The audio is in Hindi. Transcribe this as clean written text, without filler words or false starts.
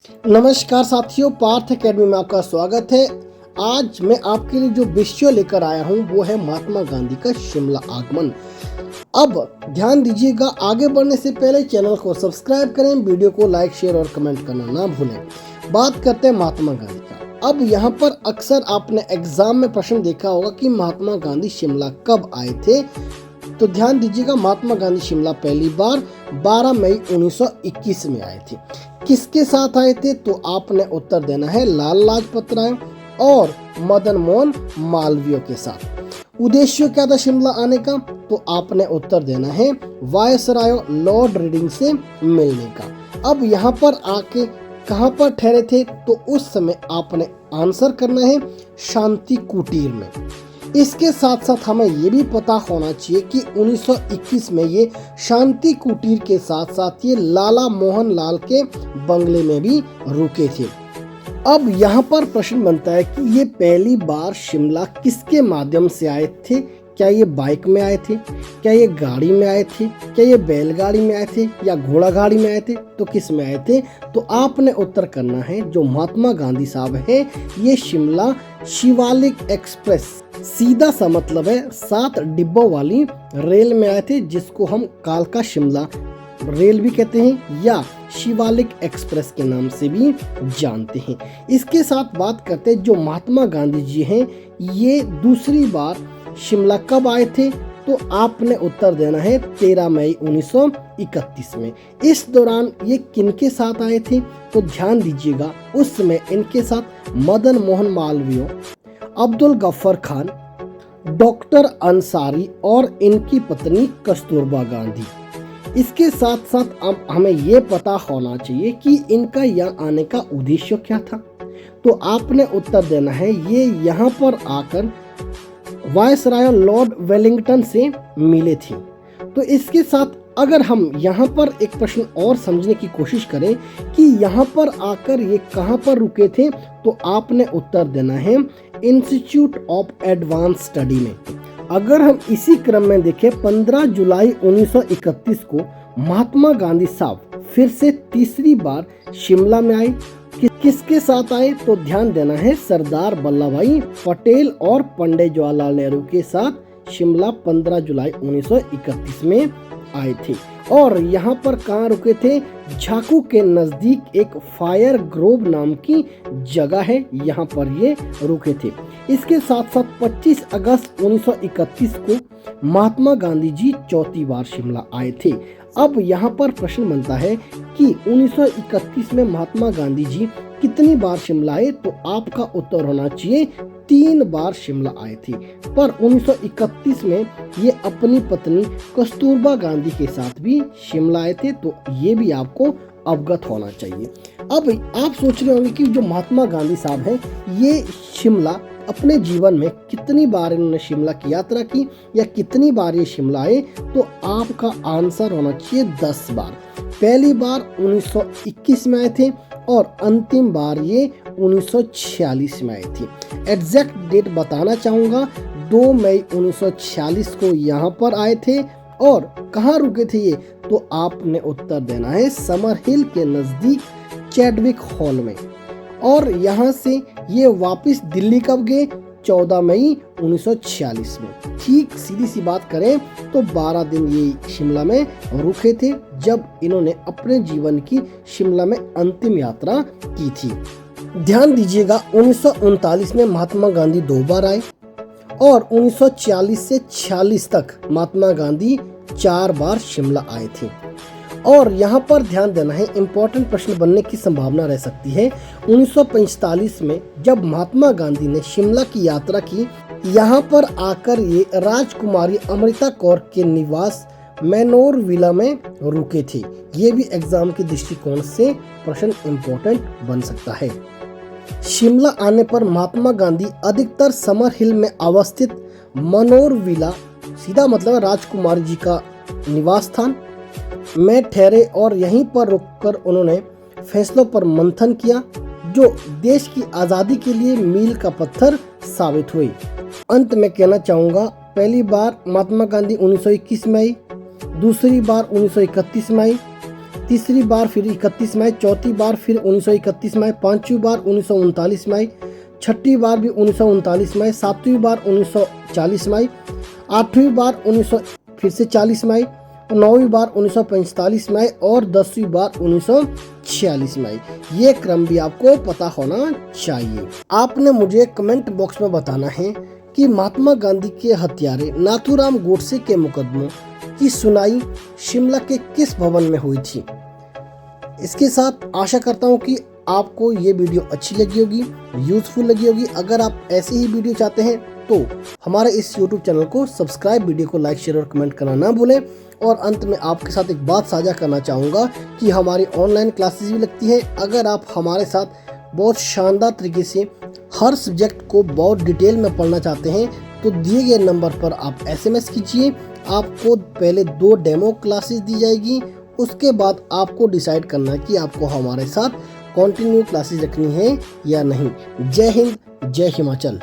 नमस्कार साथियों, पार्थ एकेडमी में आपका स्वागत है। आज मैं आपके लिए जो विषय लेकर आया हूं वो है महात्मा गांधी का शिमला आगमन। अब ध्यान दीजिएगा, आगे बढ़ने से पहले चैनल को सब्सक्राइब करें, वीडियो को लाइक शेयर और कमेंट करना ना भूलें। बात करते हैं महात्मा गांधी का। अब यहाँ पर अक्सर आपने एग्जाम में प्रश्न देखा होगा कि महात्मा गांधी शिमला कब आए थे। तो ध्यान दीजिएगा, महात्मा गांधी शिमला पहली बार 12 मई 1921 में आए थे। किसके साथ आए थे? तो आपने उत्तर देना है लाला लाजपत राय और मदन मोहन मालवीय के साथ। उद्देश्य क्या था शिमला आने का? तो आपने उत्तर देना है वायसराय लॉर्ड रीडिंग से मिलने का। अब यहाँ पर आके कहाँ पर ठहरे थे? तो उस समय आपने आंसर करना है शांति कुटीर में। इसके साथ साथ हमें ये भी पता होना चाहिए कि 1921 में ये शांति कुटीर के साथ साथ ये लाला मोहन लाल के बंगले में भी रुके थे। अब यहाँ पर प्रश्न बनता है कि ये पहली बार शिमला किसके माध्यम से आए थे? क्या ये बाइक में आए थे? क्या ये गाड़ी में आए थे? क्या ये बैलगाड़ी में आए थे या घोड़ा गाड़ी में आए थे? तो किस में आए थे? तो आपने उत्तर करना है जो महात्मा गांधी साहब है ये शिमला शिवालिक एक्सप्रेस, सीधा सा मतलब है 7 डिब्बों वाली रेल में आए थे, जिसको हम कालका शिमला रेल भी कहते हैं या शिवालिक एक्सप्रेस के नाम से भी जानते हैं। इसके साथ बात करते हैं जो महात्मा गांधी जी हैं ये दूसरी बार शिमला कब आए थे? तो आपने उत्तर देना है 13 मई 1931 में। इस दौरान ये किनके साथ आए थे? तो ध्यान दीजिएगा, उस समय इनके साथ मदन मोहन मालवीय, अब्दुल गफ्फर खान, डॉक्टर अंसारी और इनकी पत्नी कस्तूरबा गांधी। इसके साथ साथ अब हमें ये पता होना चाहिए कि इनका यहाँ आने का उद्देश्य क्या था। तो आपने उत्तर देना है ये यहाँ पर आकर वायसराय लॉर्ड वेलिंगटन से मिले थे। तो इसके साथ अगर हम यहाँ पर एक प्रश्न और समझने की कोशिश करें कि यहाँ पर आकर ये कहाँ पर रुके थे, तो आपने उत्तर देना है इंस्टीट्यूट ऑफ एडवांस स्टडी में। अगर हम इसी क्रम में देखें 15 जुलाई 1931 को महात्मा गांधी साहब फिर से तीसरी बार शिमला में आए। किसके साथ आए? तो ध्यान देना है सरदार वल्लभ भाई पटेल और पंडित जवाहरलाल नेहरू के साथ शिमला 15 जुलाई 1931 में आए थे। और यहाँ पर कहाँ रुके थे? झाकू के नजदीक एक फायर ग्रोव नाम की जगह है, यहाँ पर ये रुके थे। इसके साथ साथ 25 अगस्त 1931 को महात्मा गांधी जी चौथी बार शिमला आए थे। अब यहाँ पर प्रश्न बनता है कि 1931 में महात्मा गांधी जी कितनी बार शिमला आए? तो आपका उत्तर होना चाहिए 3 बार शिमला आए थे। पर 1931 में ये अपनी पत्नी कस्तूरबा गांधी के साथ भी शिमला आए थे, तो ये भी आपको अवगत होना चाहिए। अब आप सोच रहे होंगे कि जो महात्मा गांधी साहब हैं ये शिमला अपने जीवन में कितनी बार इन्होंने शिमला की यात्रा की या कितनी बार ये शिमला आए? तो आपका आंसर होना चाहिए 10 बार। पहली बार 1921 में आए थे और अंतिम बार ये 1946 में आए थे। एग्जैक्ट डेट बताना चाहूँगा, 2 मई 1946 को यहाँ पर आए थे। और कहाँ रुके थे ये? तो आपने उत्तर देना है समर हिल के नज़दीक चैडविक हॉल में। और यहाँ से ये वापस दिल्ली कब गए? 14 मई 1946 में। ठीक सीधी सी बात करें तो 12 दिन ये शिमला में रुके थे जब इन्होंने अपने जीवन की शिमला में अंतिम यात्रा की थी। ध्यान दीजिएगा, 1939 में महात्मा गांधी 2 बार आए और 1940 से 46 तक महात्मा गांधी 4 बार शिमला आए थे। और यहाँ पर ध्यान देना है, इम्पोर्टेंट प्रश्न बनने की संभावना रह सकती है। 1945 में जब महात्मा गांधी ने शिमला की यात्रा की, यहाँ पर आकर ये राजकुमारी अमृता कौर के निवास मैनोर विला में रुके थे। ये भी एग्जाम के दृष्टिकोण से प्रश्न इम्पोर्टेंट बन सकता है। शिमला आने पर महात्मा गांधी अधिकतर समर हिल में अवस्थित मनोर विला, सीधा मतलब राजकुमारी जी का निवास स्थान में ठहरे और यहीं पर रुककर उन्होंने फैसलों पर मंथन किया जो देश की आज़ादी के लिए मील का पत्थर साबित हुए। अंत में कहना चाहूँगा, पहली बार महात्मा गांधी 1921 में आई, दूसरी बार 1931 में आई, तीसरी बार फिर 31 मई, चौथी बार फिर 1931 मई, पांचवी बार 1939 मई, छठी बार भी 1939 मई, सातवीं बार 1940 मई, आठवीं बार 1940 मई, नौवीं बार 1945 मई और 10वीं बार 1946 मई। ये क्रम भी आपको पता होना चाहिए। आपने मुझे कमेंट बॉक्स में बताना है कि महात्मा गांधी के हत्यारे नाथूराम गोडसे के मुकदमों की सुनवाई शिमला के किस भवन में हुई थी। इसके साथ आशा करता हूँ कि आपको ये वीडियो अच्छी लगी होगी, यूजफुल लगी होगी। अगर आप ऐसे ही वीडियो चाहते हैं तो हमारे इस YouTube चैनल को सब्सक्राइब, वीडियो को लाइक, शेयर और कमेंट करना ना भूलें। और अंत में आपके साथ एक बात साझा करना चाहूँगा कि हमारी ऑनलाइन क्लासेस भी लगती है। अगर आप हमारे साथ बहुत शानदार तरीके से हर सब्जेक्ट को बहुत डिटेल में पढ़ना चाहते हैं तो दिए गए नंबर पर आप SMS कीजिए। आपको पहले 2 डेमो क्लासेस दी जाएगी, उसके बाद आपको डिसाइड करना है कि आपको हमारे साथ कंटिन्यू क्लासेस रखनी है या नहीं। जय हिंद, जय हिमाचल।